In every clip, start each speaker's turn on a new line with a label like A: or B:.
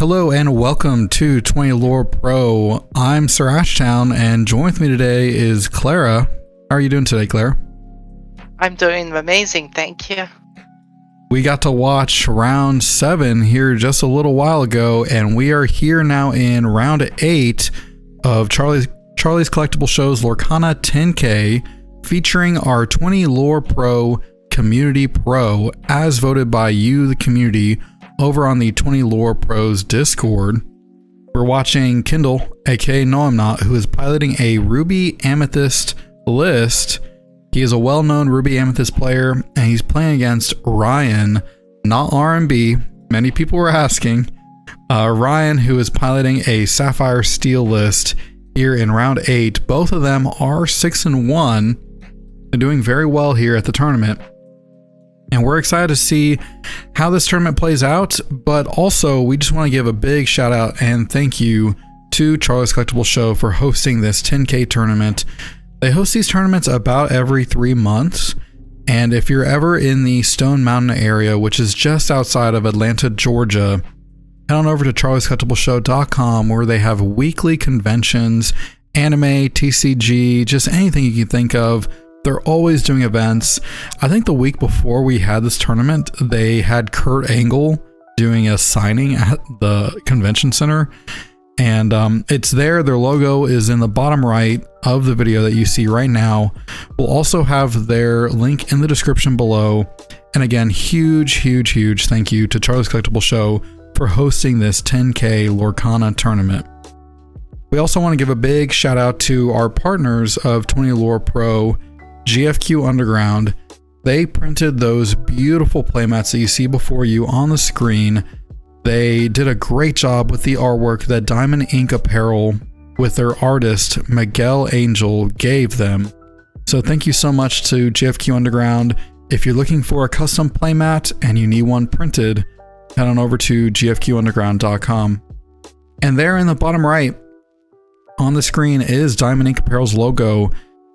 A: Hello and welcome to 20 Lore Pro. I'm SirAshtown and join with me today is Clara. How are you doing today, Clara?
B: I'm doing amazing, thank you.
A: We got to watch round 7 here just a little while ago, and we are here now in round 8 of Charlie's Collectible Show's Lorcana 10K, featuring our 20 Lore Pro Community Pro, as voted by you, the community, over on the 20 Lore Pros Discord. We're watching Kindle, aka Noimnot, who is piloting a Ruby Amethyst list. He is a well-known Ruby Amethyst player, and he's playing against Ryan, not R&B. Many people were asking. Ryan, who is piloting a Sapphire Steel list here in round 8. Both of them are 6-1. They're doing very well here at the tournament. And we're excited to see how this tournament plays out, but also we just want to give a big shout out and thank you to Charlie's Collectible Show for hosting this 10K tournament. They host these tournaments about every 3 months, and if you're ever in the Stone Mountain area, which is just outside of Atlanta, Georgia, head on over to charliescollectibleshow.com, where they have weekly conventions, anime, TCG, just anything you can think of. They're always doing events. I think the week before we had this tournament, they had Kurt Angle doing a signing at the convention center. And it's there. Their logo is in the bottom right of the video that you see right now. We'll also have their link in the description below. And again, huge thank you to Charlie's Collectible Show for hosting this 10K Lorcana tournament. We also want to give a big shout out to our partners of 20 Lore Pro, GFQ Underground. They printed those beautiful playmats that you see before you on the screen. They did a great job with the artwork that Diamond Ink Apparel with their artist Miguel Angel gave them. So thank you so much to GFQ Underground. If you're looking for a custom playmat and you need one printed, head on over to gfqunderground.com. And there in the bottom right on the screen is Diamond Ink Apparel's logo.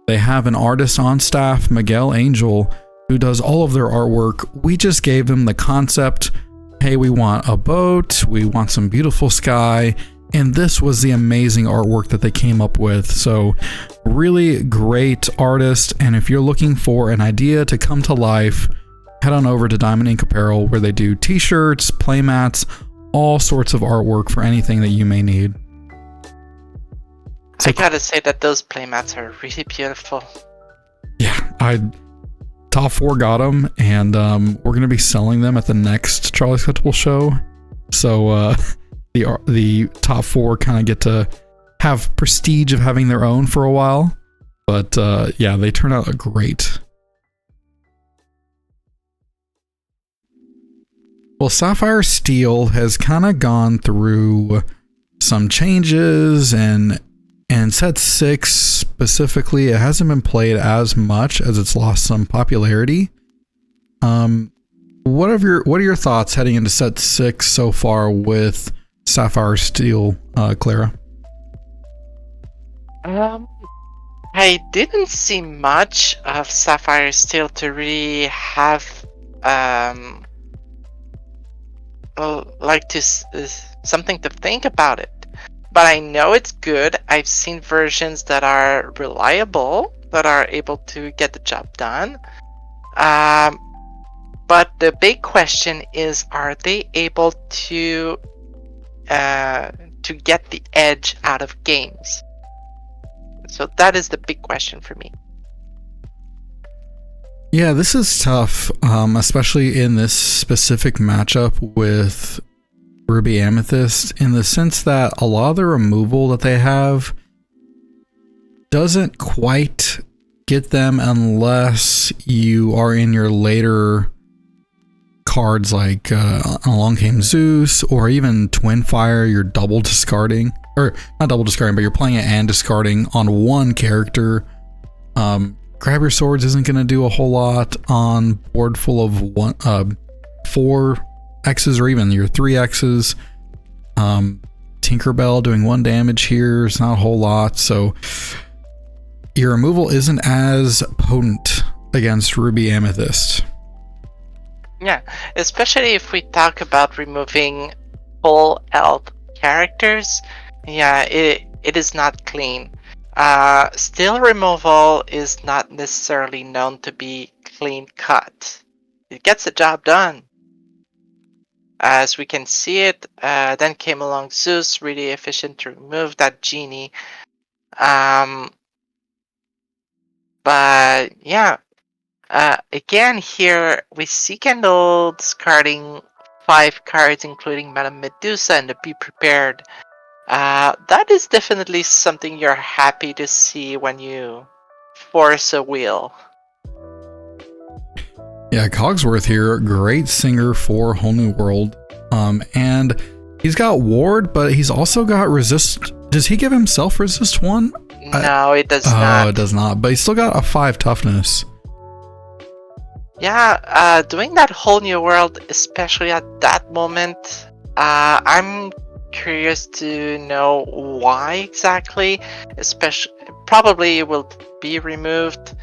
A: They have an artist on staff, Miguel Angel, who does all of their artwork. We just gave them the concept. Hey, we want a boat, we want some beautiful sky, and this was the amazing artwork that they came up with. So really great artist, and if you're looking for an idea to come to life, head on over to Diamond Ink Apparel, where they do t-shirts, playmats, all sorts of artwork for anything that you may need.
B: I gotta say that those playmats are really beautiful.
A: Yeah, top 4 got them, and we're gonna be selling them at the next Charlie's Collectible Show. So the top 4 kind of get to have prestige of having their own for a while. But yeah, they turn out great. Well, Sapphire Steel has kind of gone through some changes, and set 6 specifically, it hasn't been played as much as it's lost some popularity. What are your thoughts heading into set 6 so far with Sapphire Steel, Clara?
B: I didn't see much of Sapphire Steel to really have something to think about it. But I know it's good. I've seen versions that are reliable, that are able to get the job done. But the big question is, are they able to get the edge out of games? So that is the big question for me.
A: Yeah, this is tough, especially in this specific matchup with Ruby Amethyst, in the sense that a lot of the removal that they have doesn't quite get them unless you are in your later cards, like Along Came Zeus or even Twin Fire. You're double discarding, or not double discarding, but you're playing it and discarding on one character. Grab Your Swords isn't going to do a whole lot on board full of 4 X's or even your 3 X's. Tinkerbell doing 1 damage here is not a whole lot, so your removal isn't as potent against Ruby Amethyst.
B: Yeah, especially if we talk about removing full health characters, yeah, it is not clean. Steel removal is not necessarily known to be clean cut. It gets the job done. As we can see it, then came along Zeus, really efficient to remove that genie. But yeah, again here we see Kendall discarding 5 cards, including Madame Medusa and the Be Prepared. That is definitely something you're happy to see when you force a wheel.
A: Yeah, Cogsworth here, great singer for Whole New World. And he's got Ward, but he's also got Resist. Does he give himself Resist 1?
B: No, it does not.
A: Oh, it does not, but he's still got a 5 toughness.
B: Yeah, doing that Whole New World, especially at that moment, I'm curious to know why exactly. Especially, probably will be removed.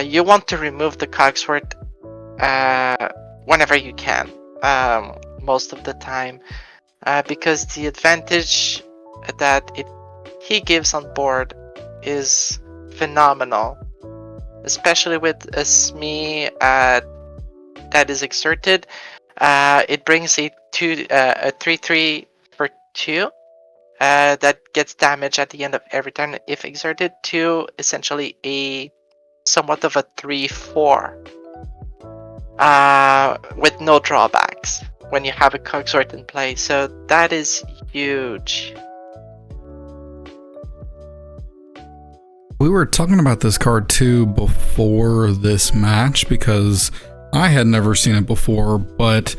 B: You want to remove the Cogsworth whenever you can, most of the time, because the advantage that he gives on board is phenomenal, especially with a SME that is exerted. It brings a 3/3 for 2 that gets damage at the end of every turn if exerted, to essentially a somewhat of a 3/4 with no drawbacks when you have a Cogsworth in play. So that is huge.
A: We were talking about this card too before this match because I had never seen it before, but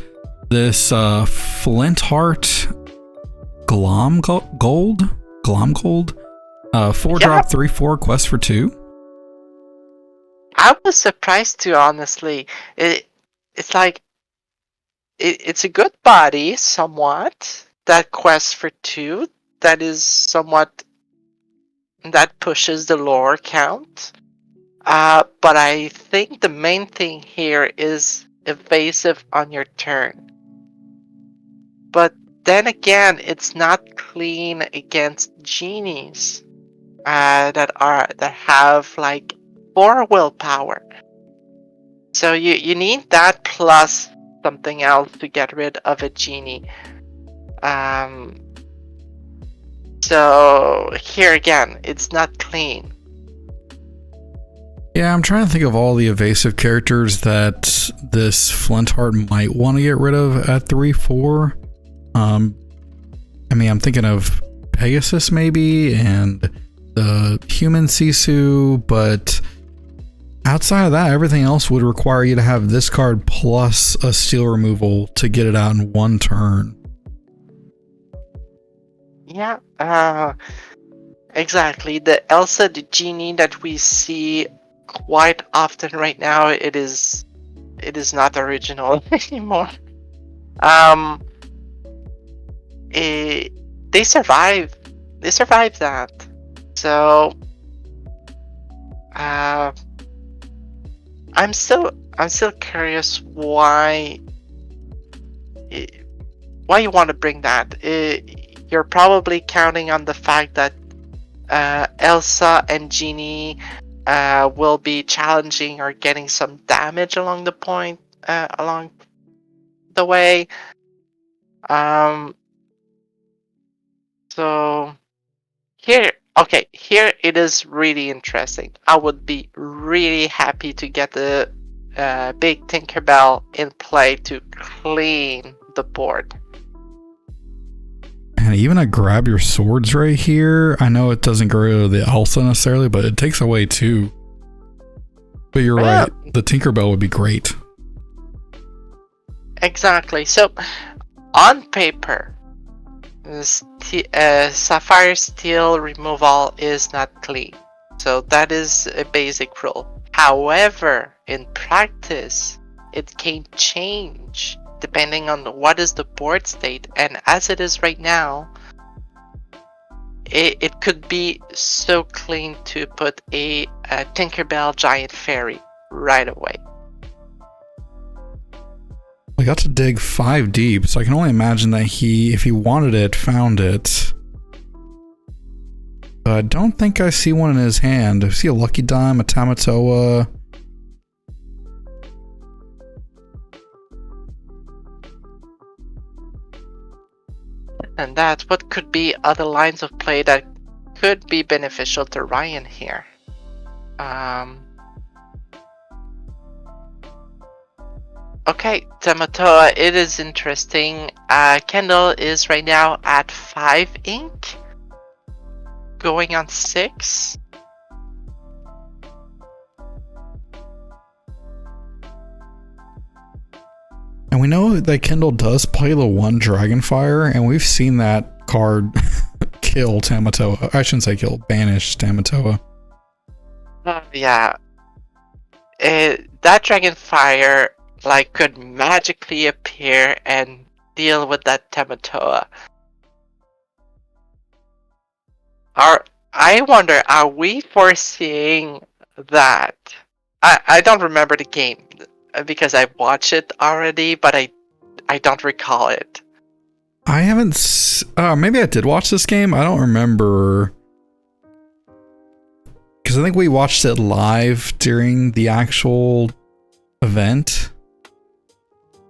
A: this Flintheart Glomgold, 4-drop 3/4 quest for 2.
B: I was surprised too, honestly. It's like it's a good body, somewhat. That quest for 2 that is somewhat that pushes the lore count. But I think the main thing here is evasive on your turn. But then again, it's not clean against genies that have like 4 willpower. So you need that plus something else to get rid of a genie. So here again, it's not clean.
A: Yeah, I'm trying to think of all the evasive characters that this Flintheart might want to get rid of at 3/4. I mean, I'm thinking of Pegasus maybe and the human Sisu, but outside of that, everything else would require you to have this card plus a steel removal to get it out in 1 turn.
B: Yeah, exactly. The Elsa the genie that we see quite often right now, it is not original anymore. They survive that. So I'm still curious why you want to bring that. You're probably counting on the fact that Elsa and Genie will be challenging or getting some damage along the way. So here it is really interesting. I would be really happy to get the big Tinkerbell in play to clean the board.
A: And even a grab your swords right here. I know it doesn't get rid of the Elsa necessarily, but it takes away 2. But you're right, the Tinkerbell would be great.
B: Exactly. So on paper, Sapphire Steel removal is not clean. So that is a basic rule. However, in practice, it can change depending on what is the board state, and as it is right now, it could be so clean to put a Tinkerbell Giant Fairy right away.
A: I got to dig 5 deep, so I can only imagine that he, if he wanted it, found it. But I don't think I see one in his hand. I see a Lucky Dime, a Tamatoa.
B: And that's what could be other lines of play that could be beneficial to Ryan here. Okay, Tamatoa, it is interesting. Kendall is right now at 5 ink, going on 6.
A: And we know that Kendall does play the 1 Dragonfire, and we've seen that card kill Tamatoa. I shouldn't say kill, banish Tamatoa.
B: Yeah. That Dragonfire could magically appear and deal with that Tamatoa. I wonder, are we foreseeing that? I don't remember the game because I watched it already, but I don't recall it.
A: I haven't. Maybe I did watch this game. I don't remember. Because I think we watched it live during the actual event.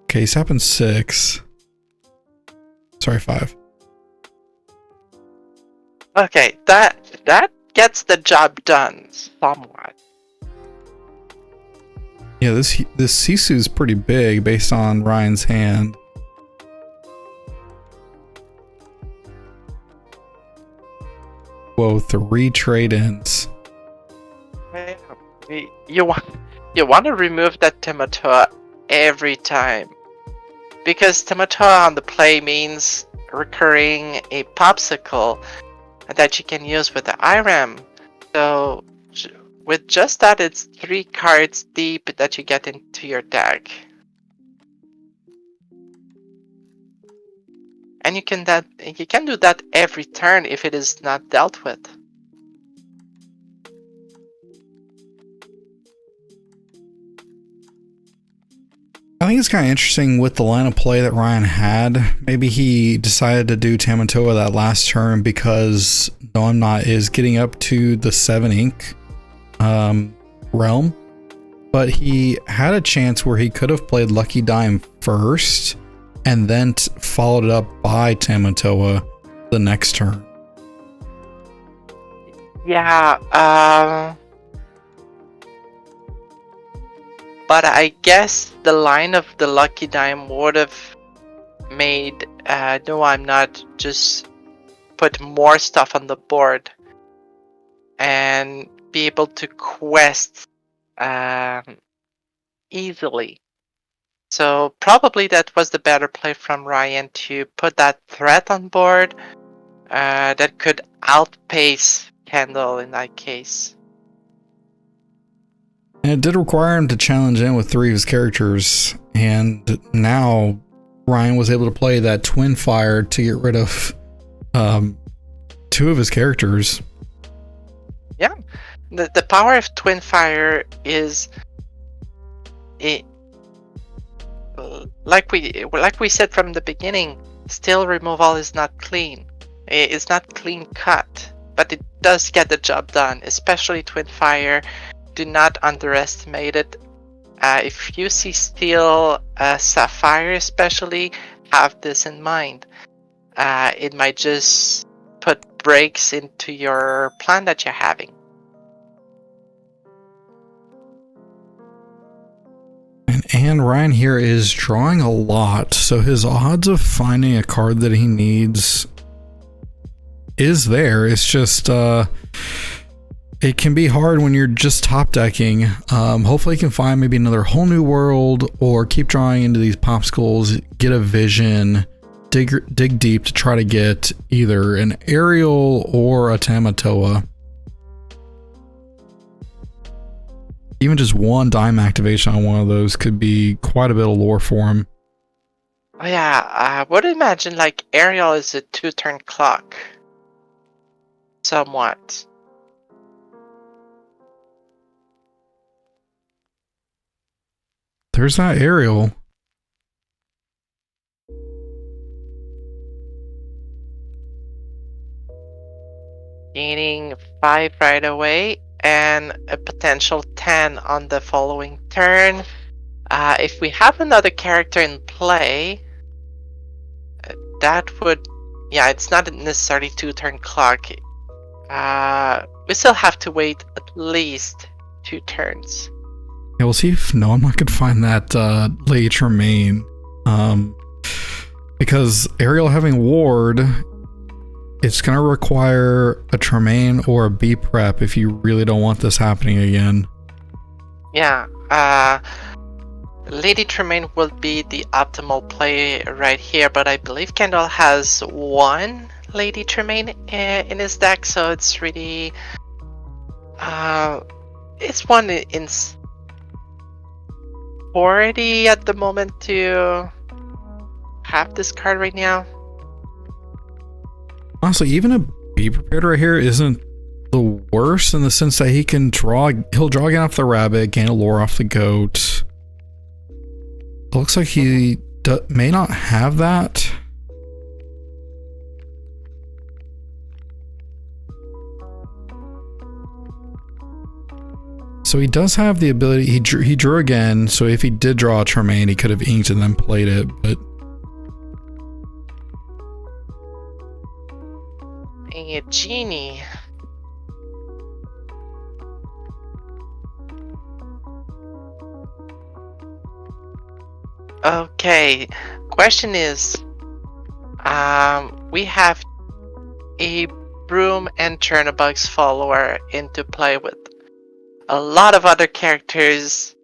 A: Okay, he's happened 6. Sorry, 5.
B: Okay, that gets the job done somewhat.
A: Yeah, this Sisu is pretty big based on Ryan's hand. Whoa, 3 trade-ins.
B: You want to remove that Tamatoa every time, because Tamatoa on the play means recurring a popsicle that you can use with the IRAM. So with just that, it's 3 cards deep that you get into your deck, and you can do that every turn if it is not dealt with.
A: I think it's kind of interesting with the line of play that Ryan had. Maybe he decided to do Tamatoa that last turn because Noimnot is getting up to the 7 ink realm. But he had a chance where he could have played Lucky Dime first and then followed it up by Tamatoa the next turn.
B: Yeah, but I guess the line of the Lucky Dime would have made Noimnot just put more stuff on the board and be able to quest easily. So probably that was the better play from Ryan, to put that threat on board that could outpace Kendall in that case.
A: And it did require him to challenge in with 3 of his characters, and now Ryan was able to play that Twin Fire to get rid of 2 of his characters.
B: Yeah, the power of Twin Fire is like we said from the beginning. Still, removal is not clean. It's not clean cut, but it does get the job done. Especially Twin Fire. Do not underestimate it. If you see Steel, Sapphire especially, have this in mind. It might just put breaks into your plan that you're having.
A: And Ryan here is drawing a lot, so his odds of finding a card that he needs is there. It's just it can be hard when you're just top decking. Hopefully you can find maybe another whole new world, or keep drawing into these popsicles, get a vision, dig deep to try to get either an aerial or a Tamatoa. Even just 1 dime activation on one of those could be quite a bit of lore for him.
B: Oh yeah, I would imagine Ariel is a 2-turn clock. Somewhat.
A: There's that aerial.
B: gaining 5 right away, and a potential 10 on the following turn. If we have another character in play, that would... Yeah, it's not necessarily 2-turn clock. We still have to wait at least 2 turns.
A: Yeah, we'll see if Noimnot could find that Lady Tremaine. Because Ariel having Ward, it's going to require a Tremaine or a B prep if you really don't want this happening again.
B: Yeah, Lady Tremaine will be the optimal play right here, but I believe Kendall has 1 Lady Tremaine in his deck, so it's really... it's 1 in 40 at the moment to have this card right now.
A: Honestly, even a Be Prepared right here isn't the worst in the sense that he'll draw again off the rabbit, gain a lore off the goat. It looks like he may not have that. So he does have the ability. He drew again. So if he did draw a Tremaine, he could have inked and then played it. But
B: A genie. Okay, question is, we have a Broom and Chernobug's follower into play with a lot of other characters.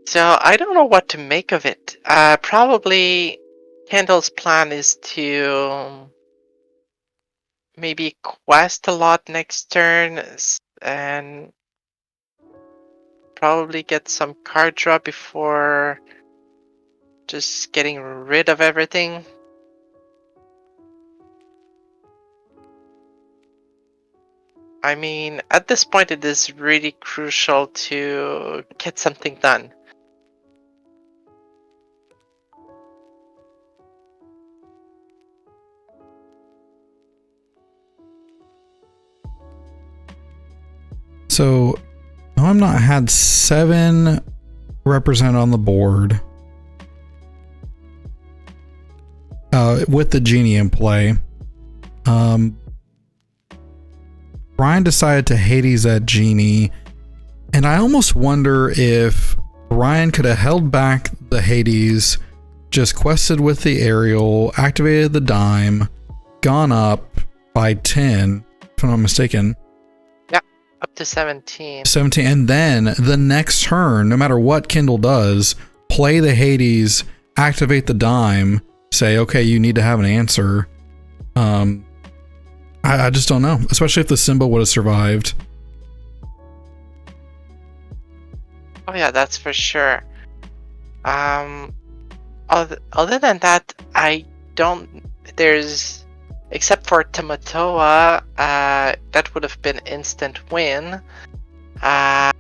B: So I don't know what to make of it. Probably Kendall's plan is to maybe quest a lot next turn and probably get some card draw before just getting rid of everything. I mean, at this point it is really crucial to get something done.
A: so Noimnot had 7 represented on the board with the genie in play. Brian decided to Hades that genie, and I almost wonder if Ryan could have held back the Hades, just quested with the Ariel, activated the dime, gone up by 10, if I'm not mistaken.
B: Yeah, up to 17.
A: 17, and then the next turn, no matter what Kindle does, play the Hades, activate the dime, say, okay, you need to have an answer. I just don't know, especially if the symbol would have survived.
B: Oh yeah, that's for sure. Other than that, I don't... There's... Except for Tamatoa, that would have been instant win. I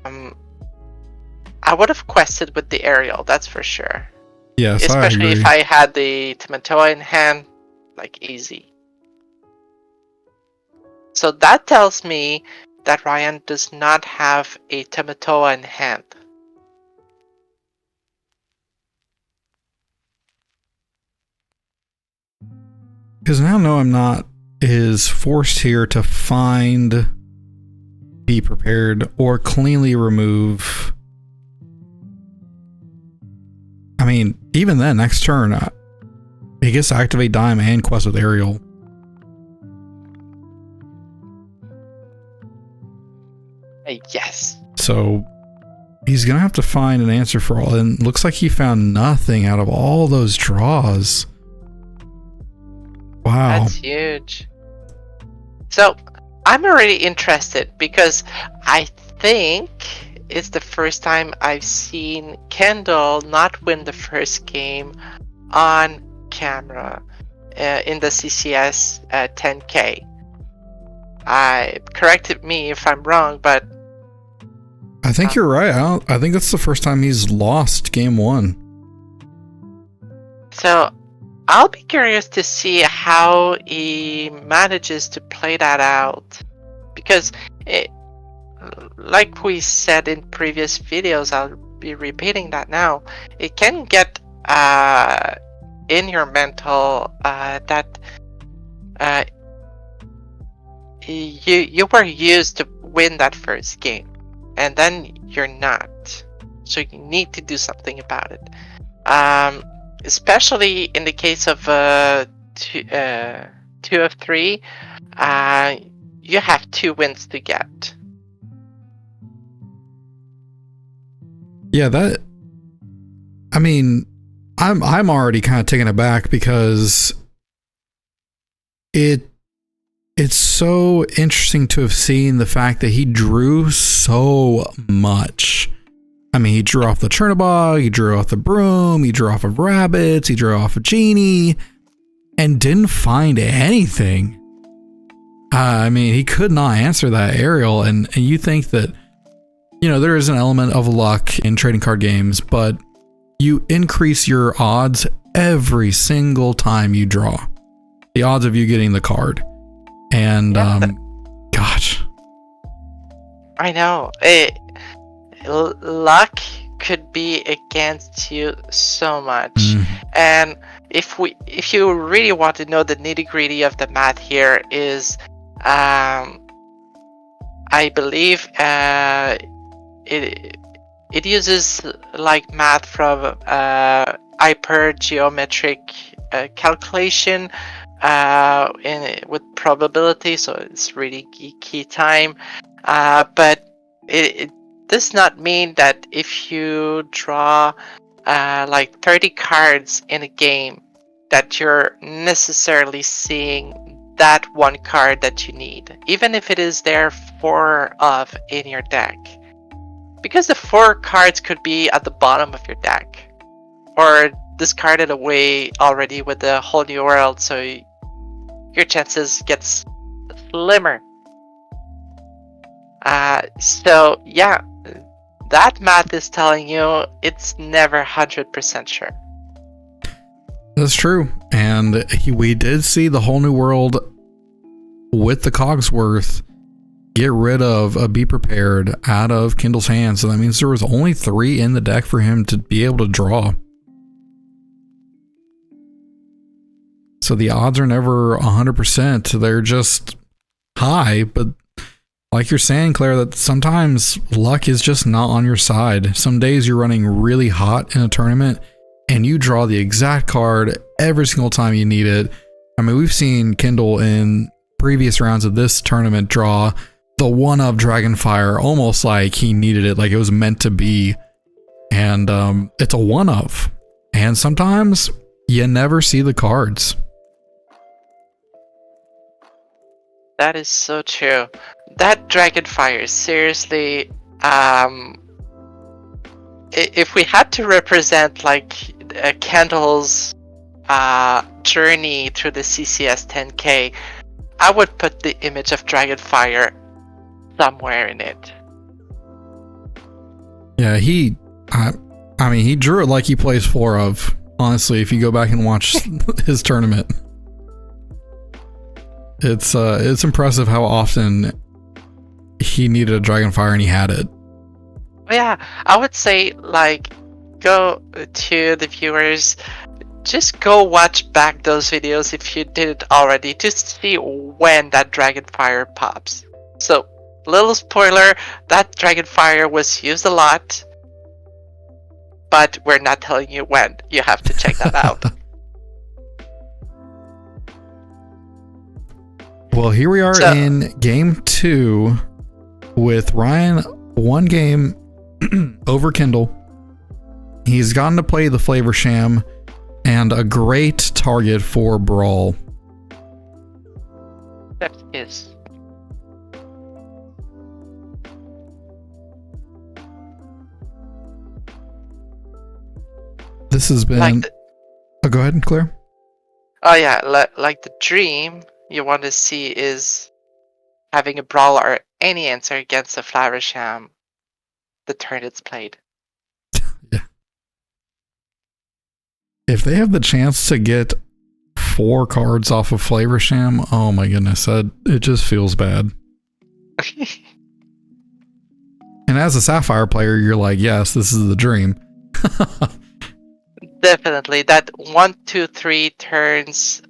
B: would have quested with the Ariel, that's for sure.
A: Yes,
B: especially
A: I agree.
B: if I had the Tamatoa in hand, like easy. So that tells me that Ryan does not have a Tamatoa in hand.
A: Because now Noimnot is forced here to find, Be Prepared, or cleanly remove. I mean, even then, next turn, he gets to activate Dime and quest with Ariel.
B: Yes.
A: So he's gonna have to find an answer for all, and looks like he found nothing out of all those draws. Wow.
B: That's huge. So I'm already interested because I think it's the first time I've seen Kendall not win the first game on camera in the CCS 10K. Corrected me if I'm wrong, but
A: I think you're right. I think that's the first time he's lost game 1.
B: So I'll be curious to see how he manages to play that out, because it, like we said in previous videos, I'll be repeating that now. It can get in your mental that uh, you were used to win that first game, and then you're not. So you need to do something about it. Especially in the case of two of three, you have 2 wins to get.
A: Yeah, that. I mean, I'm already kind of taken aback because it's so interesting to have seen the fact that he drew so much. I mean, he drew off the Chernobog, he drew off the Broom, he drew off of Rabbits, he drew off of Genie, and didn't find anything. I mean, he could not answer that aerial, and you think that, you know, there is an element of luck in trading card games, but you increase your odds every single time you draw. The odds of you getting the card. And, gosh.
B: I know. Luck could be against you so much. And if you really want to know the nitty-gritty of the math here is, I believe it uses like math from hypergeometric calculation with probability, so it's really geeky time. But it does not mean that if you draw like 30 cards in a game, that you're necessarily seeing that one card that you need, even if it is there 4 of in your deck. Because the 4 cards could be at the bottom of your deck, or discarded away already with the whole new world, so your chances get slimmer. So yeah, that math is telling you it's never 100% sure.
A: That's true. And we did see the whole new world with the Cogsworth get rid of a Be Prepared out of Kindle's hands. So that means there was only 3 in the deck for him to be able to draw. So the odds are never 100%. They're just high. But like you're saying, Claire, that sometimes luck is just not on your side. Some days you're running really hot in a tournament and you draw the exact card every single time you need it. I mean, we've seen Kindle in previous rounds of this tournament draw the one of Dragonfire almost like he needed it, like it was meant to be. And it's a one of. And sometimes you never see the cards.
B: That is so true. That Dragonfire, seriously, if we had to represent like Kendall's journey through the CCS 10K, I would put the image of Dragonfire somewhere in it.
A: Yeah, I mean, he drew it like he plays 4 of. Honestly, if you go back and watch his tournament, it's impressive how often he needed a Dragonfire and he had it.
B: Yeah, I would say, like, go to the viewers, just go watch back those videos if you didn't already, to see when that Dragonfire pops. So, little spoiler, that Dragonfire was used a lot, but we're not telling you when. You have to check that out.
A: Well, here we are in game 2 with Ryan, 1 game over Kindle. He's gotten to play the Flavor Sham and a great target for Brawl.
B: Chef's kiss.
A: This has been...
B: Like
A: oh, go ahead, Claire.
B: Oh yeah, like the dream you want to see is having a Brawl or any answer against a Flavor Sham the turn it's played.
A: Yeah. If they have the chance to get 4 cards off of Flavorsham. Oh my goodness, it just feels bad. And as a Sapphire player, you're like, yes, this is the dream.
B: Definitely. That 1, 2, 3 turns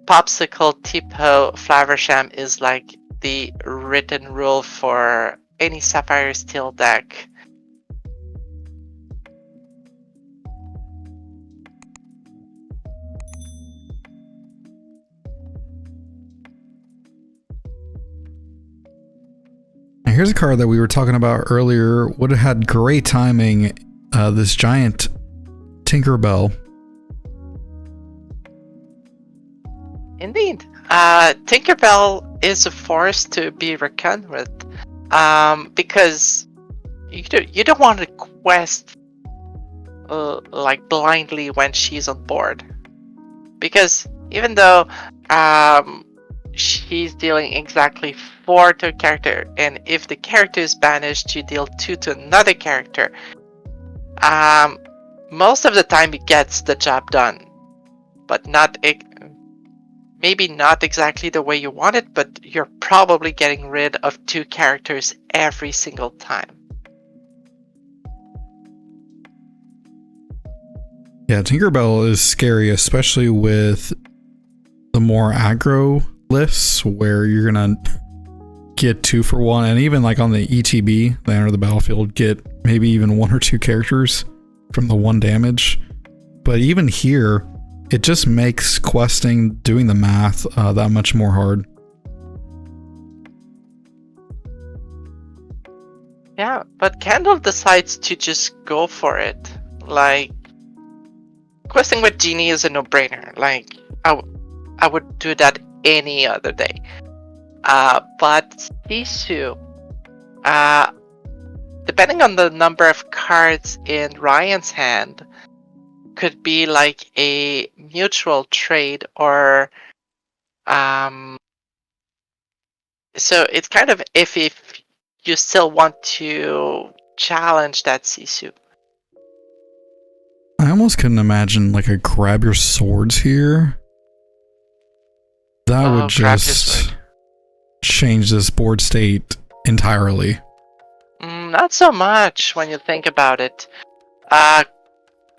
B: Popsicle, Tipo, Flavorsham is like the written rule for any Sapphire Steel deck.
A: Now here's a card that we were talking about earlier. Would have had great timing. This giant Tinkerbell.
B: Indeed. Tinkerbell is a force to be reckoned with. Because you don't want to quest like blindly when she's on board. Because even though she's dealing exactly 4 to a character, and if the character is banished, you deal 2 to another character. Most of the time it gets the job done, but maybe not exactly the way you want it, but you're probably getting rid of 2 characters every single time.
A: Yeah, Tinkerbell is scary, especially with the more aggro lists where you're gonna get 2 for 1, and even like on the ETB, the Enter the Battlefield, get maybe even 1 or 2 characters from the 1 damage. But even here, it just makes questing, doing the math, that much more hard.
B: Yeah, but Candle decides to just go for it. Like, questing with Genie is a no-brainer. Like, I would do that any other day. But Sisu, depending on the number of cards in Ryan's hand, could be like a mutual trade, or so it's kind of if you still want to challenge that Sisu.
A: I almost couldn't imagine like a grab your swords here. That would just change this board state entirely.
B: Not so much when you think about it.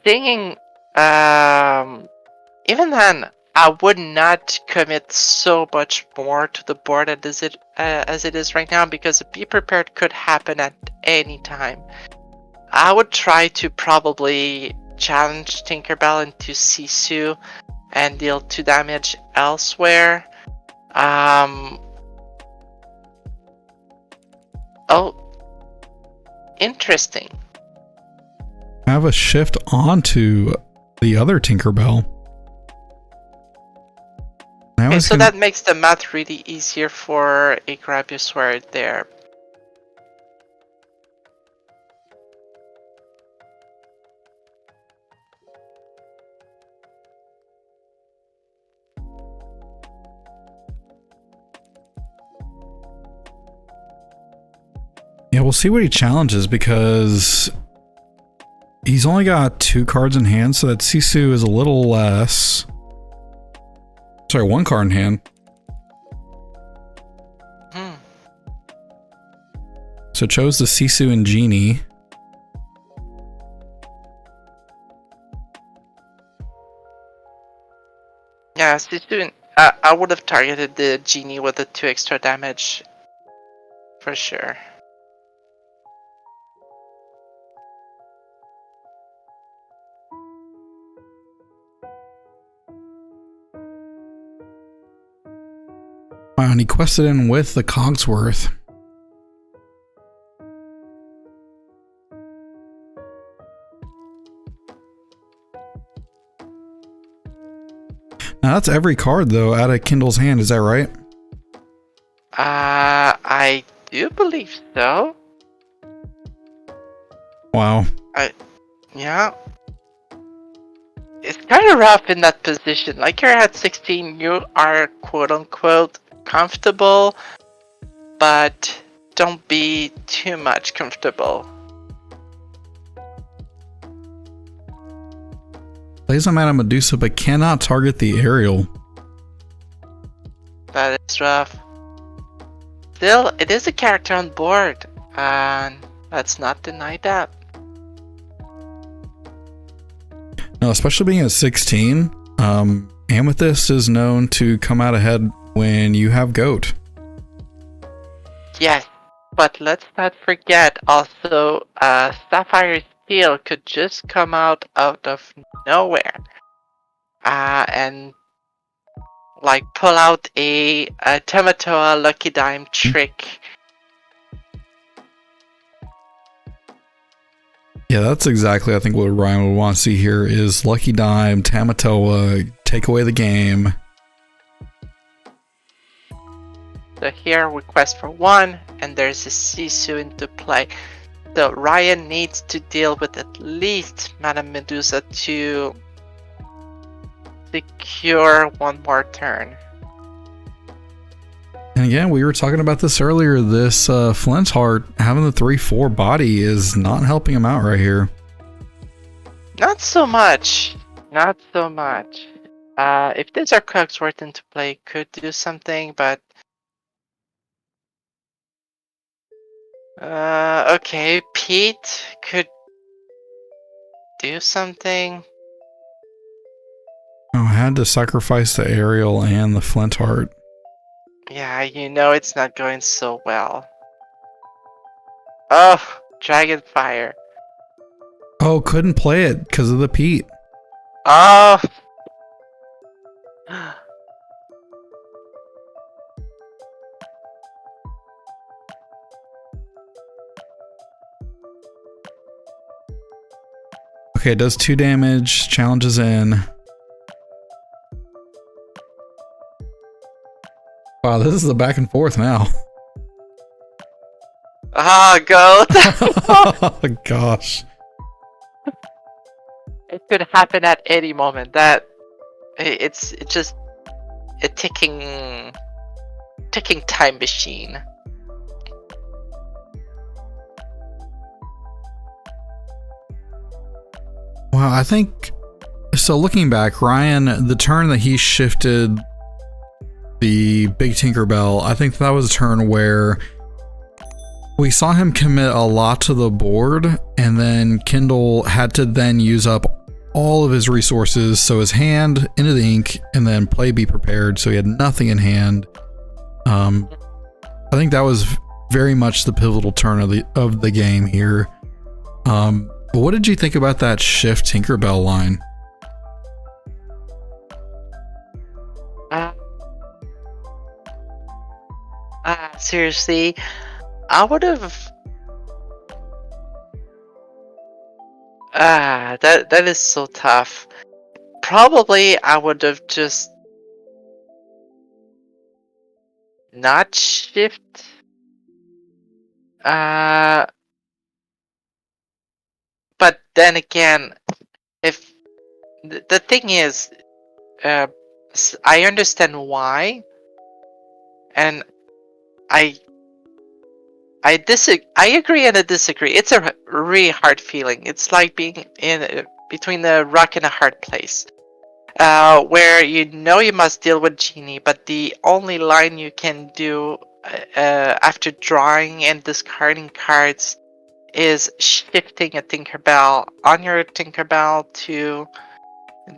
B: Thinking, even then, I would not commit so much more to the board as it is right now, because a Be Prepared could happen at any time. I would try to probably challenge Tinkerbell into Sisu and deal 2 damage elsewhere. Oh, interesting.
A: Have a shift onto the other Tinkerbell.
B: Okay, so that makes the math really easier for a grab your sword there.
A: Yeah, we'll see what he challenges, because he's only got 2 cards in hand, so that Sisu is a little less. Sorry, 1 card in hand. So chose the Sisu and Genie.
B: Yeah, Sisu. I would have targeted the Genie with the 2 extra damage for sure.
A: Wow, and he quested in with the Cogsworth. Now that's every card though out of Kindle's hand, is that right?
B: I do believe so.
A: Wow.
B: Yeah. It's kind of rough in that position. Like, you're at 16, you are quote unquote comfortable, but don't be too much comfortable.
A: Plays a Mana Medusa, but cannot target the aerial.
B: That is rough. Still, it is a character on board, and let's not deny that.
A: No, especially being at 16, Amethyst is known to come out ahead when you have Goat.
B: Yes, but let's not forget also, Sapphire Steel could just come out of nowhere, and like pull out a Tamatoa Lucky Dime trick.
A: Yeah, that's exactly, I think, what Ryan would want to see here is Lucky Dime, Tamatoa, take away the game.
B: So here, request for 1, and there's a Sisu into play. So Ryan needs to deal with at least Mana Medusa to secure one more turn.
A: And again, we were talking about this earlier. This Flint's Heart having the 3/4 body is not helping him out right here.
B: Not so much. Not so much. If this are Cogsworth into play, could do something, but okay, Pete could do something.
A: Oh, I had to sacrifice the aerial and the Flint Heart.
B: Yeah, you know it's not going so well. Oh, Dragonfire.
A: Oh, couldn't play it because of the Pete.
B: Oh.
A: Okay, it does 2 damage, challenges in. Wow, this is a back and forth now.
B: Ah, Goat.
A: Oh gosh.
B: It could happen at any moment. It's just a ticking time machine.
A: Wow, I think so. Looking back, Ryan, the turn that he shifted the big Tinkerbell, I think that was a turn where we saw him commit a lot to the board, and then Kindle had to then use up all of his resources, so his hand into the ink, and then play Be Prepared, so he had nothing in hand. I think that was very much the pivotal turn of the game here. What did you think about that shift Tinkerbell line?
B: Seriously, I would have. That is so tough. Probably I would have just not shift. But then again, if the thing is, I understand why, and I agree and I disagree. It's a really hard feeling. It's like being in between a rock and a hard place, where you know you must deal with Genie, but the only line you can do after drawing and discarding cards is shifting a Tinkerbell on your Tinkerbell to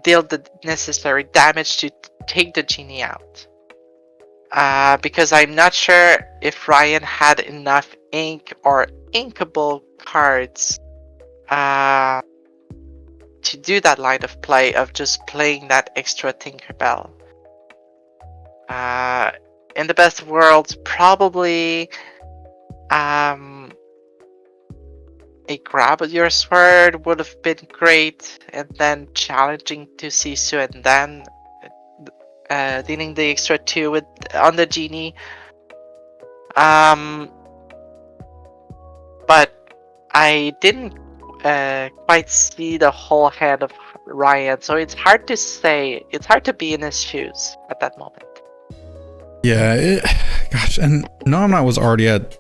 B: deal the necessary damage to take the Genie out. Because I'm not sure if Ryan had enough ink or inkable cards to do that line of play of just playing that extra Tinkerbell. In the best of worlds, probably a grab of your sword would have been great, and then challenging to Sisu, and then dealing the extra 2 on the Genie. But I didn't quite see the whole hand of Ryan, so it's hard to say. It's hard to be in his shoes at that moment.
A: Yeah, gosh, and Noimnot was already at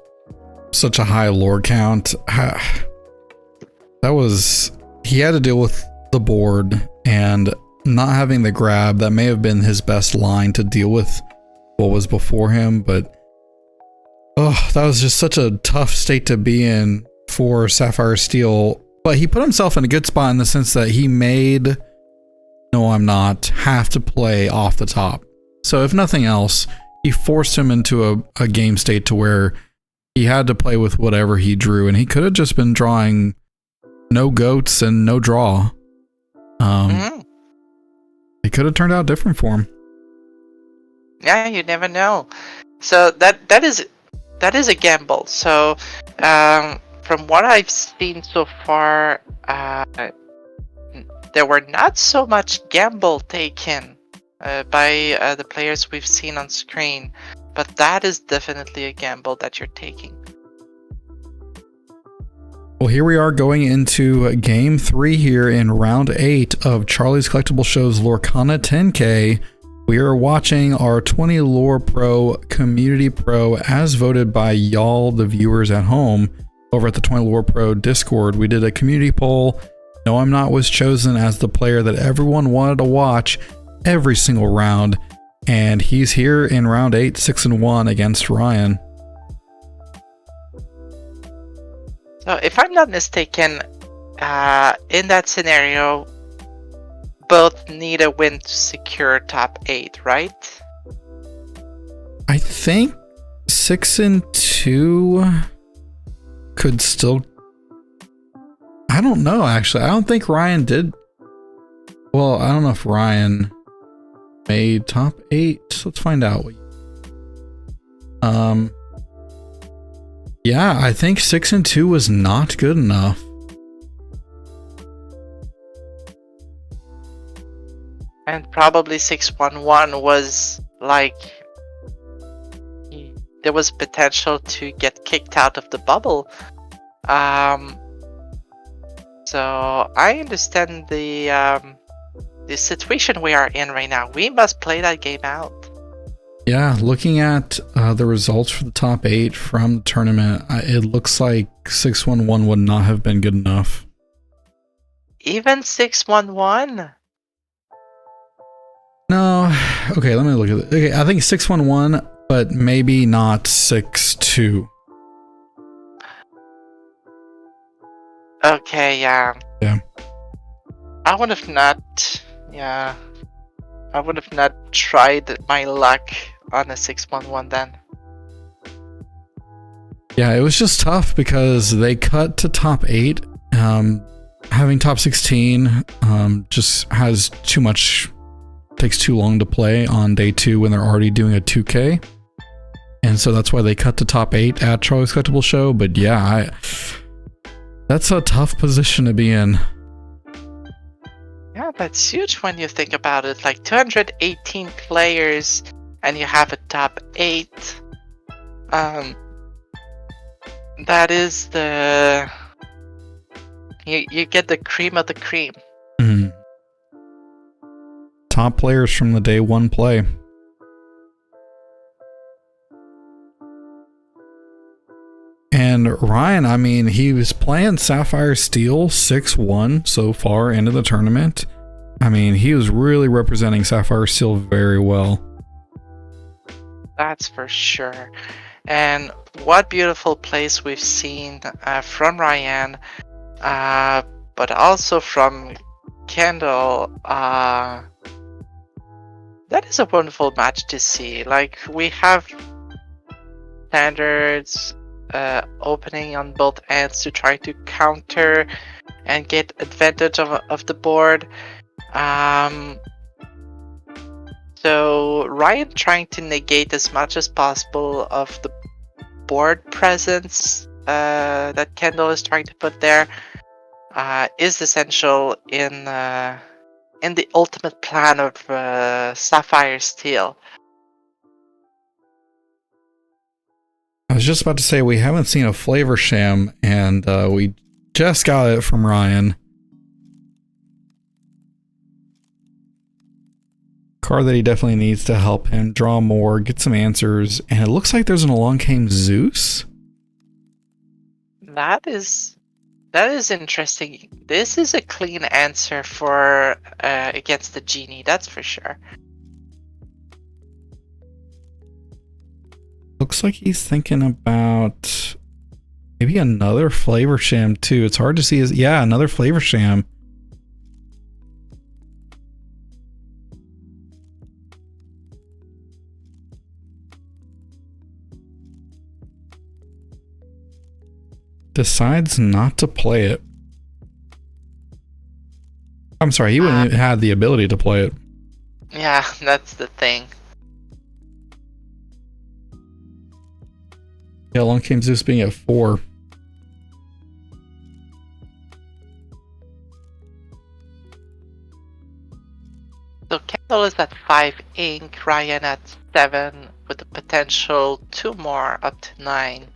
A: such a high lore count. That was, he had to deal with the board, and not having the grab, that may have been his best line to deal with what was before him, but oh, that was just such a tough state to be in for Sapphire Steel. But he put himself in a good spot in the sense that he made Noimnot have to play off the top. So if nothing else, he forced him into a game state to where he had to play with whatever he drew, and he could have just been drawing no goats and no draw. It could have turned out different for him.
B: Yeah, you never know. So that is a gamble. So from what I've seen so far, there were not so much gamble taken by the players we've seen on screen, but that is definitely a gamble that you're taking.
A: Well, here we are going into game 3 here in round 8 of Charlie's Collectible Show's Lorcana 10K. We are watching our 20 Lore Pro Community Pro as voted by y'all, the viewers at home, over at the 20 Lore Pro Discord. We did a community poll. Noimnot was chosen as the player that everyone wanted to watch every single round, and he's here in round 8, 6-1 against Ryan.
B: So if I'm not mistaken, in that scenario, both need a win to secure top 8, right?
A: I think 6-2 could still... I don't know, actually. I don't think Ryan did... Well, I don't know if Ryan made top 8. Let's find out. Yeah, I think 6-2 was not good enough.
B: And probably 6-1-1 was like... there was potential to get kicked out of the bubble. So I understand the situation we are in right now. We must play that game out.
A: Yeah, looking at the results for the top 8 from the tournament, it looks like 6-1-1 would not have been good enough.
B: Even 6-1-1?
A: No. Okay, let me look at it. Okay, I think 6-1-1, but maybe not 6-2.
B: Okay, yeah.
A: Yeah.
B: I would have not... Yeah. I would have not tried my luck on a 6-1-1 then.
A: Yeah, it was just tough because they cut to top 8. Having top 16 just has too much... takes too long to play on day 2 when they're already doing a 2K. And so that's why they cut to top 8 at Charlie's Collectible Show. But yeah, that's a tough position to be in.
B: Yeah, that's huge when you think about it. Like 218 players and you have a top 8. That is the... You get the cream of the cream.
A: Mm. Top players from the day 1 play. And Ryan, I mean, he was playing Sapphire Steel 6-1 so far into the tournament. I mean, he was really representing Sapphire Steel very well.
B: That's for sure. And what beautiful plays we've seen from Ryan, but also from Kendall. That is a wonderful match to see. Like, we have standards opening on both ends to try to counter and get advantage of the board. So Ryan trying to negate as much as possible of the board presence that Kendall is trying to put there is essential in the ultimate plan of Sapphire Steel.
A: I was just about to say we haven't seen a flavor sham, and we just got it from Ryan. Card that he definitely needs to help him draw more, get some answers, and it looks like there's an Along Came Zeus.
B: That is That is interesting. This is a clean answer for against the genie, that's for sure.
A: Looks like he's thinking about maybe another flavor sham too. It's hard to see. Yeah, another flavor sham. Decides not to play it. I'm sorry, he wouldn't have had the ability to play it.
B: Yeah, that's the thing.
A: Yeah, along came Zeus being at 4.
B: So Kendall is at 5 ink, Ryan at 7, with the potential 2 more up to 9.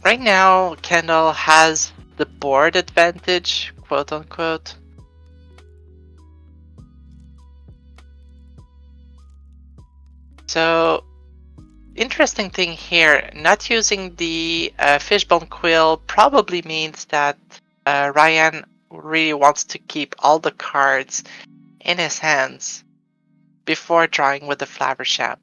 B: Right now, Kendall has the board advantage, quote unquote. So, interesting thing here, not using the fishbone quill probably means that Ryan really wants to keep all the cards in his hands before drawing with the Flaversham.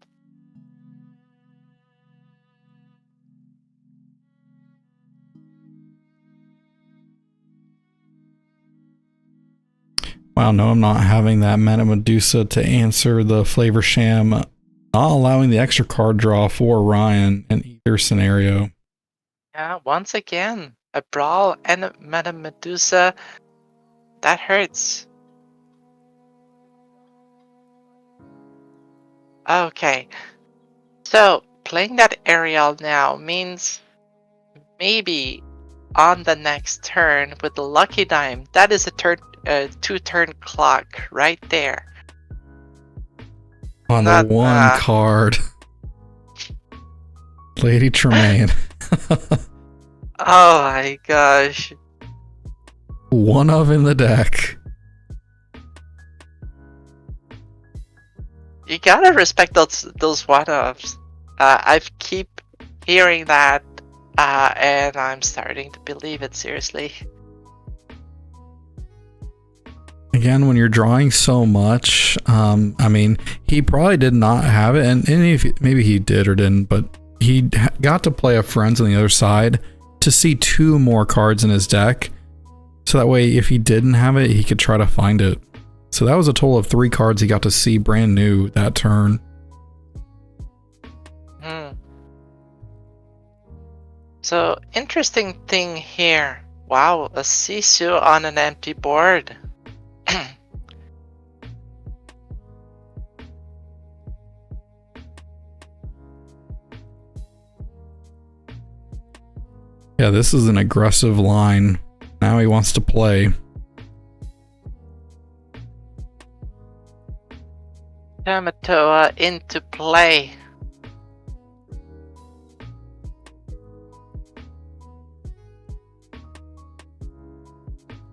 A: Wow, no, I'm not having that Mana Medusa to answer the flavor sham, not allowing the extra card draw for Ryan in either scenario.
B: Yeah, once again, a brawl and a Mana Medusa, that hurts. Okay, so playing that Ariel now means maybe on the next turn with the Lucky Dime, that is a 2-turn clock right there.
A: On the one card. Lady Tremaine.
B: Oh my gosh.
A: One of in the deck.
B: You gotta respect those one-offs. I keep hearing that, and I'm starting to believe it seriously.
A: Again, when you're drawing so much, I mean, he probably did not have it, and if maybe he did or didn't, but he got to play a Friends on the other side to see 2 more cards in his deck, so that way if he didn't have it, he could try to find it. So that was a total of 3 cards he got to see brand new that turn.
B: So, interesting thing here. Wow, a Sisu on an empty board.
A: Yeah, this is an aggressive line. Now he wants to play.
B: Tamatoa into play.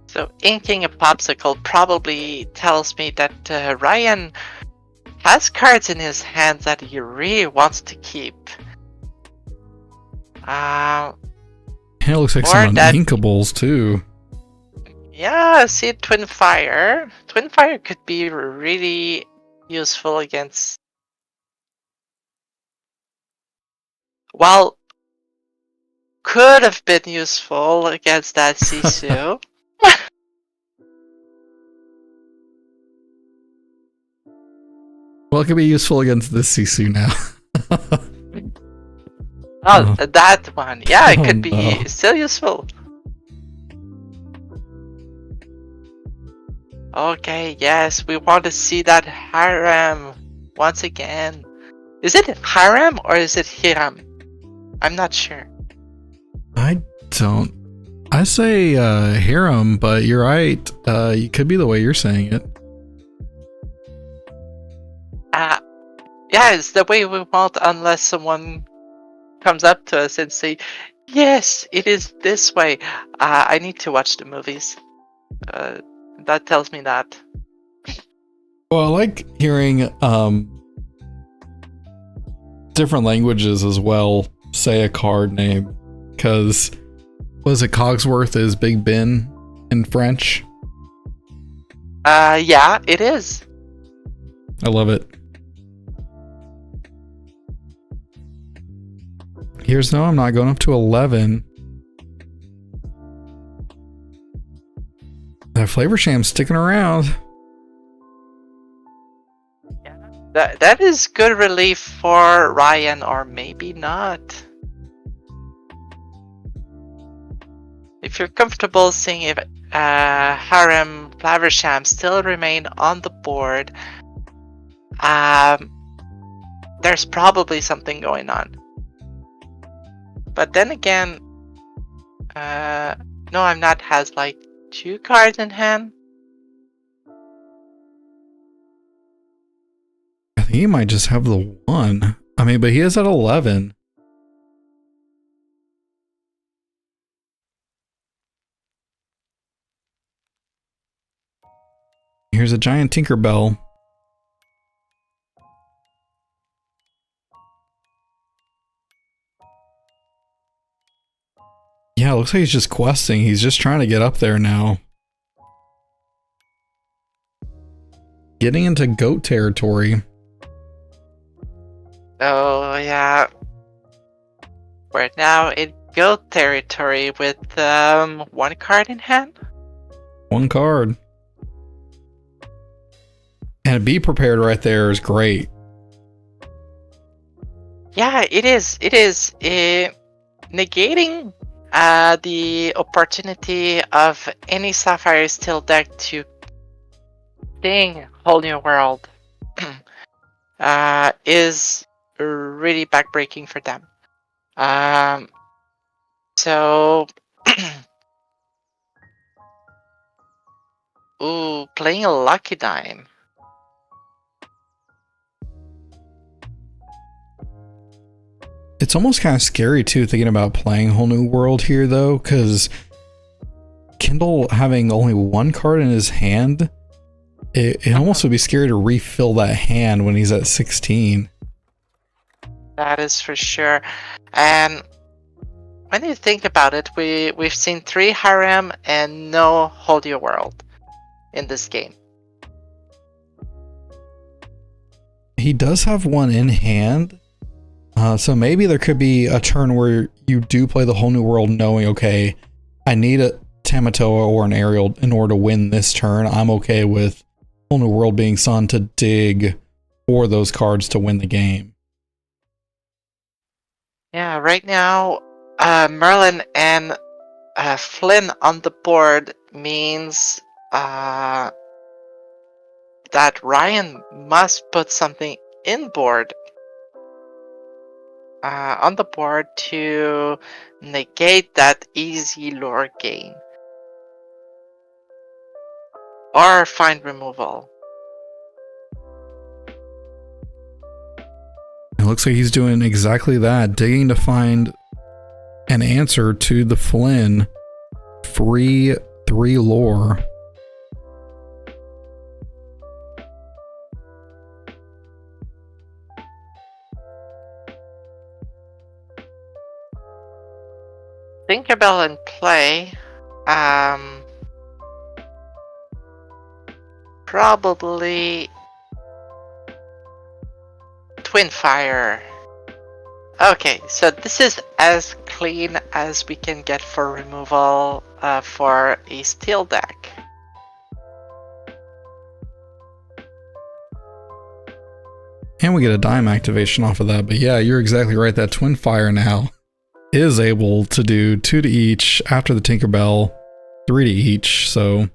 B: So inking a popsicle probably tells me that Ryan has cards in his hands that he really wants to keep.
A: It looks like some Inkables too.
B: Yeah, see, Twin Fire. Twin Fire could be really useful against... Well, could have been useful against that Sisu.
A: Well, it could be useful against this Sisu now.
B: Oh, that one. Yeah, it could be still useful. Okay, yes, we want to see that harem once again. Is it harem or is it hiram? I'm not sure.
A: I say harem, but you're right. It could be the way you're saying it.
B: Yeah, it's the way we want, unless someone comes up to us and say, yes, it is this way. I need to watch the movies. That tells me that.
A: Well, I like hearing different languages as well. say a card name, because was it Cogsworth is Big Ben in French?
B: Yeah, it is.
A: I love it. Here's no, I'm not going up to 11. That Flavor Sham's sticking around.
B: That is good relief for Ryan, or maybe not. If you're comfortable seeing if Harem Flaversham still remain on the board, there's probably something going on. But then again, No I'm Not has like 2 cards in hand.
A: I think he might just have the 1. I mean, but he is at 11. Here's a giant Tinkerbell. Yeah, it looks like he's just questing. He's just trying to get up there now. Getting into goat territory.
B: Oh yeah. We're now in goat territory with 1 card in hand.
A: 1 card. And be prepared right there is great.
B: Yeah, it is. It is. Negating the opportunity of any Sapphire Steel deck to sting Whole New World is really backbreaking for them. So, ooh, playing a Lucky Dime.
A: It's almost kind of scary too, thinking about playing Whole New World here though, because Kindle having only 1 card in his hand, it almost would be scary to refill that hand when he's at 16.
B: That is for sure. And when you think about it, we've seen 3 Harem and no Hold Your World in this game.
A: He does have 1 in hand. So maybe there could be a turn where you do play the Whole New World knowing, okay, I need a Tamatoa or an Aerial in order to win this turn. I'm okay with Whole New World being Sun to dig for those cards to win the game.
B: Yeah, right now, Merlin and Flynn on the board means that Ryan must put something in board on the board to negate that easy lore gain or find removal.
A: It looks like he's doing exactly that, digging to find an answer to the Flynn free 3 lore.
B: Tinkerbell in play. Probably Twin Fire. Okay, so this is as clean as we can get for removal for a steel deck.
A: And we get a dime activation off of that. But yeah, you're exactly right. That Twin Fire now is able to do 2 to each after the Tinkerbell, 3 to each. So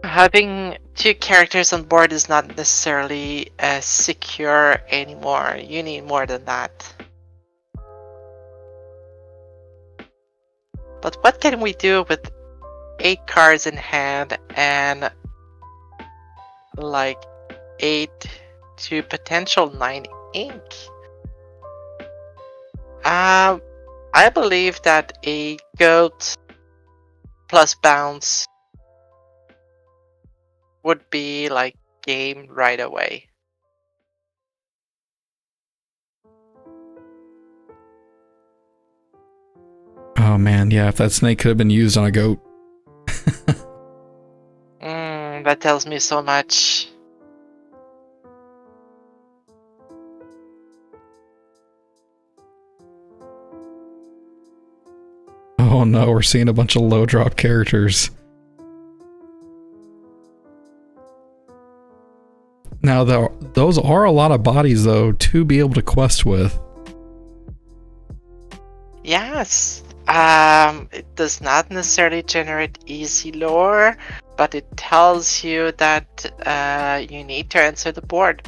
B: having 2 characters on board is not necessarily secure anymore. You need more than that. But what can we do with 8 cards in hand and like 8 to potential 9 ink? I believe that a goat plus bounce would be like game right away.
A: Oh man, yeah, if that snake could have been used on a goat.
B: That tells me so much.
A: Oh no, we're seeing a bunch of low drop characters. Now, those are a lot of bodies, though, to be able to quest with.
B: Yes. It does not necessarily generate easy lore, but it tells you that you need to answer the board.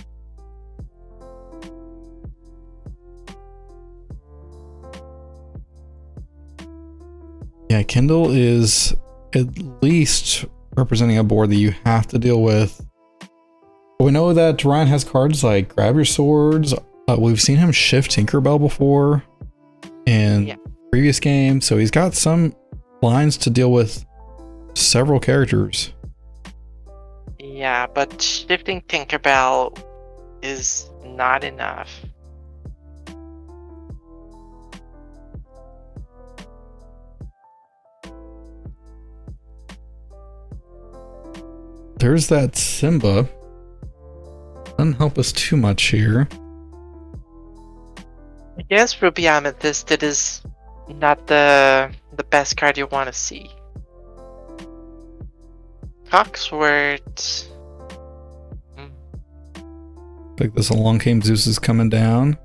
A: Yeah, Kindle is at least representing a board that you have to deal with. We know that Ryan has cards like Grab Your Swords. We've seen him shift Tinkerbell before in previous games, so he's got some lines to deal with several characters.
B: Yeah, but shifting Tinkerbell is not enough.
A: There's that Simba. Doesn't help us too much here.
B: I guess Ruby Amethyst, it is not the best card you want to see. Coxworth.
A: Like this Along Came Zeus is coming down.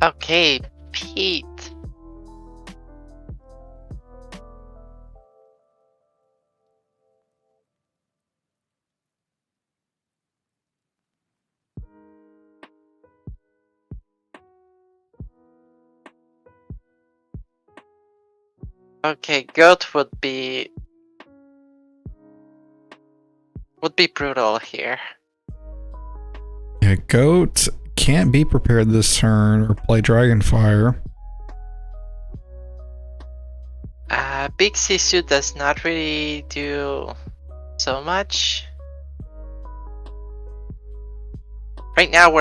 B: Okay, Pete. Okay, goat would be brutal here.
A: Yeah, goat can't be prepared this turn or play Dragonfire.
B: Big Sisu does not really do so much. Right now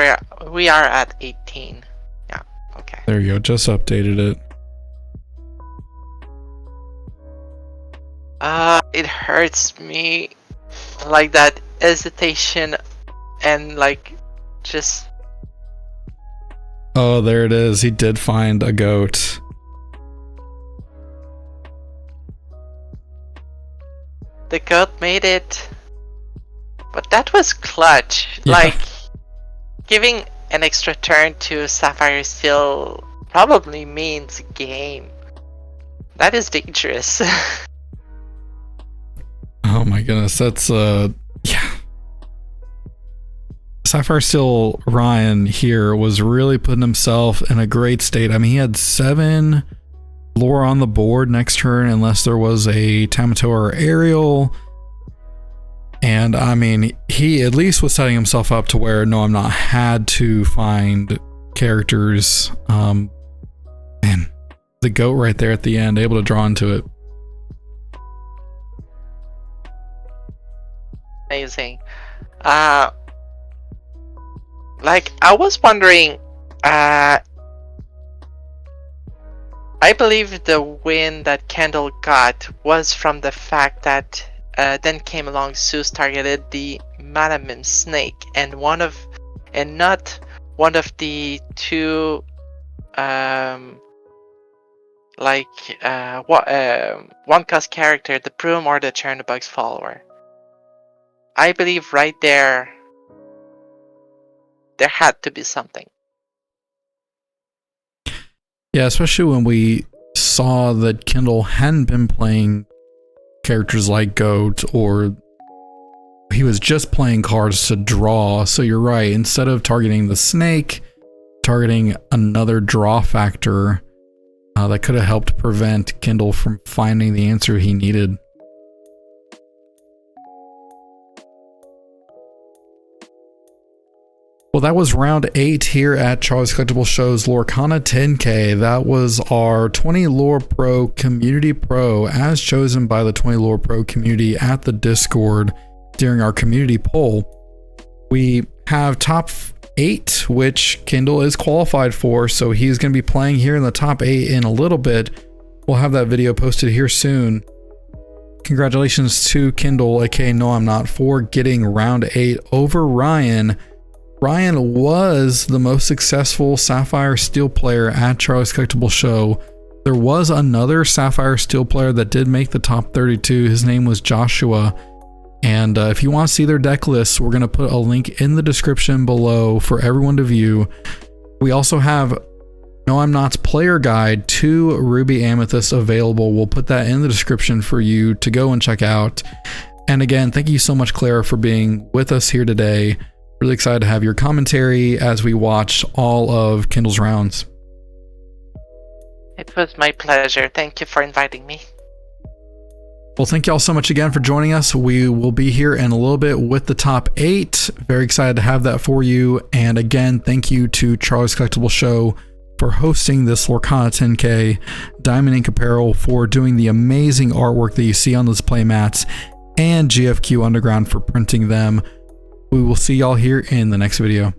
B: we are at 18. Yeah, okay.
A: There you go, just updated it.
B: It hurts me, like that hesitation and like just...
A: Oh, there it is. He did find a goat.
B: The goat made it. But that was clutch.
A: Yeah.
B: Like, giving an extra turn to Sapphire Steel probably means game. That is dangerous.
A: Oh my goodness, that's yeah. Sapphire Steel Ryan here was really putting himself in a great state. I mean, he had 7 lore on the board next turn unless there was a Tamato or Aerial. And I mean, he at least was setting himself up to where Noimnot had to find characters. Man, the goat right there at the end, able to draw into it.
B: Amazing. Like, I was wondering, I believe the win that Kendall got was from the fact that then came along Zeus targeted the Manamim snake, and not one of the two one cost character, the Broom or the Chernobug's follower. I believe right there had to be something.
A: Yeah, especially when we saw that Kendall hadn't been playing characters like Goat, or he was just playing cards to draw. So you're right, instead of targeting the snake, targeting another draw factor that could have helped prevent Kendall from finding the answer he needed. Well, that was round 8 here at Charlie's Collectible Show's Lorcana 10K. That was our 20 Lore Pro Community Pro, as chosen by the 20 Lore Pro community at the Discord during our community poll. We have top 8, which Kindle is qualified for, so he's going to be playing here in the top 8 in a little bit. We'll have that video posted here soon. Congratulations to Kindle, aka Noimnot, for getting round 8 over Ryan. Ryan was the most successful Sapphire Steel player at Charlie's Collectible Show. There was another Sapphire Steel player that did make the top 32. His name was Joshua. And if you want to see their deck lists, we're going to put a link in the description below for everyone to view. We also have Noimnot's player guide to Ruby Amethyst available. We'll put that in the description for you to go and check out. And again, thank you so much, Clara, for being with us here today. Really excited to have your commentary as we watch all of Kindle's rounds.
B: It was my pleasure. Thank you for inviting me.
A: Well, thank you all so much again for joining us. We will be here in a little bit with the top 8. Very excited to have that for you. And again, thank you to Charlie's Collectible Show for hosting this Lorcana 10K, Diamond Ink Apparel for doing the amazing artwork that you see on those playmats, and GFQ Underground for printing them. We will see y'all here in the next video.